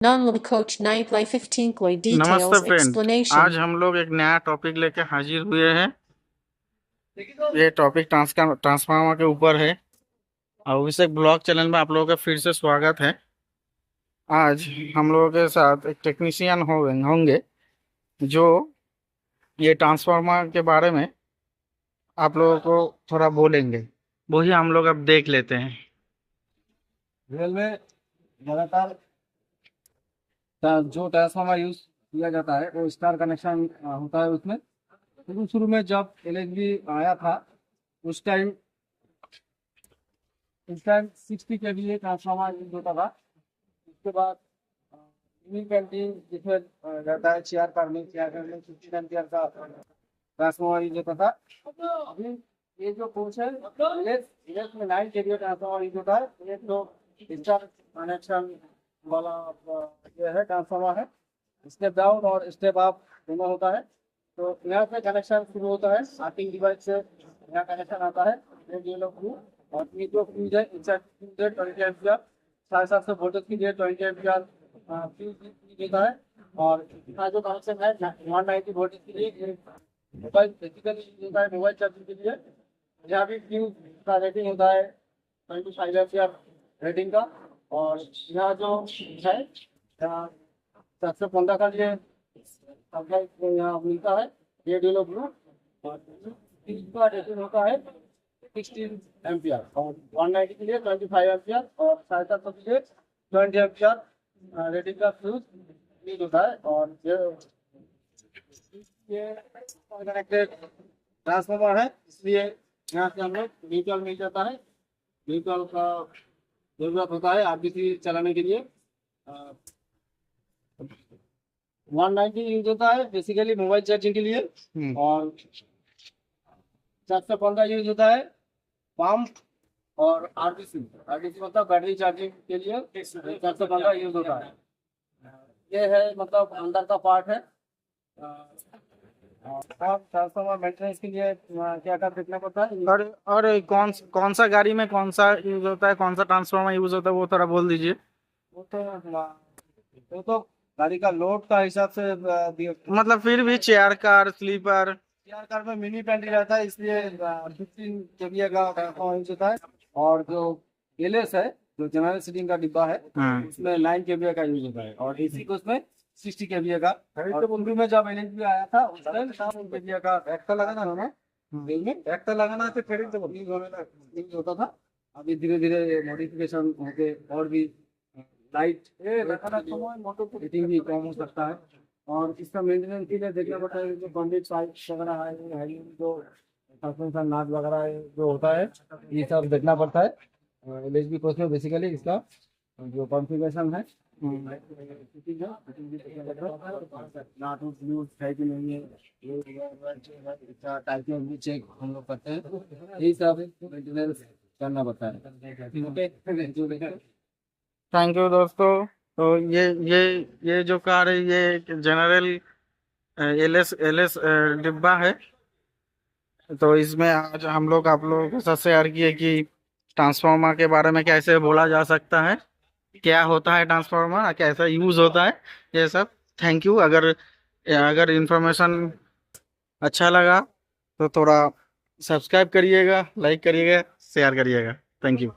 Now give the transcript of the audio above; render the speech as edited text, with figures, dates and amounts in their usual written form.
Non-living coach 9/15 कोई नमस्ते details friend. explanation। आज हम लोग एक नया टॉपिक लेके हाजिर हुए हैं। ये टॉपिक ट्रांसफार्मर के ऊपर है। अभिषेक ब्लॉग चैनल में आप लोगों का फिर से स्वागत है। आज हम लोगों के साथ एक टेक्नीशियन होंगे जो ये ट्रांसफार्मर के बारे में आप लोगों को थोड़ा बोलेंगे। वही हम लोग अब देख लेते हैं। रियल में ज़्यादातर जो ट्रांसफार्मर यूज किया जाता है वो स्टार कनेक्शन होता है उसमें। लेकिन शुरू में जब एलएचबी आया था उस टाइम 60 के लिए ट्रांसफार्मर यूज होता था। उसके बाद पेंटिंग जिसमें रहता है चेयर करने 15 एम्पियर का ट्रांसफार्मर यूज होता था। अभी ये जो कोर्स है इलेक्स में 9 केवीए ट्रांसफार्मर यूज होता है। ये तो स्टार कनेक्शन वाला ये है ट्रांसफार्मर है। स्टेप डाउन और स्टेप अप दोनों होता है। तो यहाँ से कनेक्शन शुरू होता है, आर्टिंग डिवाइस से यहाँ कनेक्शन आता है ये लोग थ्रू। और ये जो फ्यूज है इंसर्ट फ्यूज है 20 एम्पियर 750 वोल्टेज की ये 20 एम्पियर फ्यूज देता है। और यहाँ जो कनेक्शन है 190 वोल्टेज के लिए मोबाइल बेसिकली होता है मोबाइल चार्जिंग के लिए। यहाँ भी फ्यूज का रेटिंग होता है 25 एम्पियर रेटिंग का। और यहाँ जो है यहाँ 715 का ये सप्लाई यहाँ मिलता है ये डेलो ब्लू। और का रेटिंग होता है 16 एम्पियर और 190 के लिए 25 एम्पियर और 750 के लिए 20 एम्पियर रेटिंग का फ्यूज यूज होता है। और ये कनेक्टेड ट्रांसफार्मर है, इसलिए यहाँ से हम लोग न्यूट्रल मिल जाता है। न्यूट्रल का जरूरत होता है आरबीसी चलाने के लिए। 190 यूज होता है बेसिकली मोबाइल चार्जिंग के लिए। और 715 यूज होता है पंप और आरबीसी मतलब बैटरी चार्जिंग के लिए 715 यूज होता है। ये है मतलब अंदर का पार्ट है। और ट्रांसफार्मर मेंटेनेंस के लिए क्या क्या देखना पड़ता है। और कौन सा गाड़ी में कौन सा यूज होता है, कौन सा ट्रांसफार्मर यूज होता है, वो थोड़ा बोल दीजिए। वो तो गाड़ी का लोड का हिसाब से मतलब फिर भी chair car sleeper chair car में मिनी पेंट्री रहता है, इसलिए 15 केवीए का ट्रांसफार्मर यूज होता है। और जो एलएस है जो जनरल सीटिंग का डिब्बा है उसमें 9 केवीए का यूज होता है। और एसी को उसमें 60 केवीए का। और उर्दू में जब एलएचबी आया था उस टाइम 7 केवीए का एक्टा लगाना है ना, एक्टा लगाना से खरीद यूज होता था। अभी धीरे धीरे मॉडिफिकेशन होके और भी लाइट हीटिंग भी कम हो सकता है। और इसका मेंटेनेंस के लिए देखना पड़ता है जो बंडेज पाइप वगैरह है जो सस्पेंशन नाट वगैरह जो होता है ये सब देखना पड़ता है। एलएचबी कोर्स में बेसिकली इसका जो कॉन्फ़िगरेशन है टाइपिंग भी चेक हम लोग करते हैं, यही सब मेंटेनेंस करना पड़ता है। थैंक यू दोस्तों। तो ये जो कार है ये जनरल एलएस एलएस डिब्बा है। तो इसमें आज हम लोग आप लोगों के साथ शेयर किए कि ट्रांसफार्मर के बारे में कैसे बोला जा सकता है, क्या होता है ट्रांसफार्मर, कैसा यूज होता है, ये सब। Thank you. अगर अगर इंफॉर्मेशन अच्छा लगा तो थोड़ा सब्सक्राइब करिएगा, लाइक करिएगा, शेयर करिएगा। Thank you.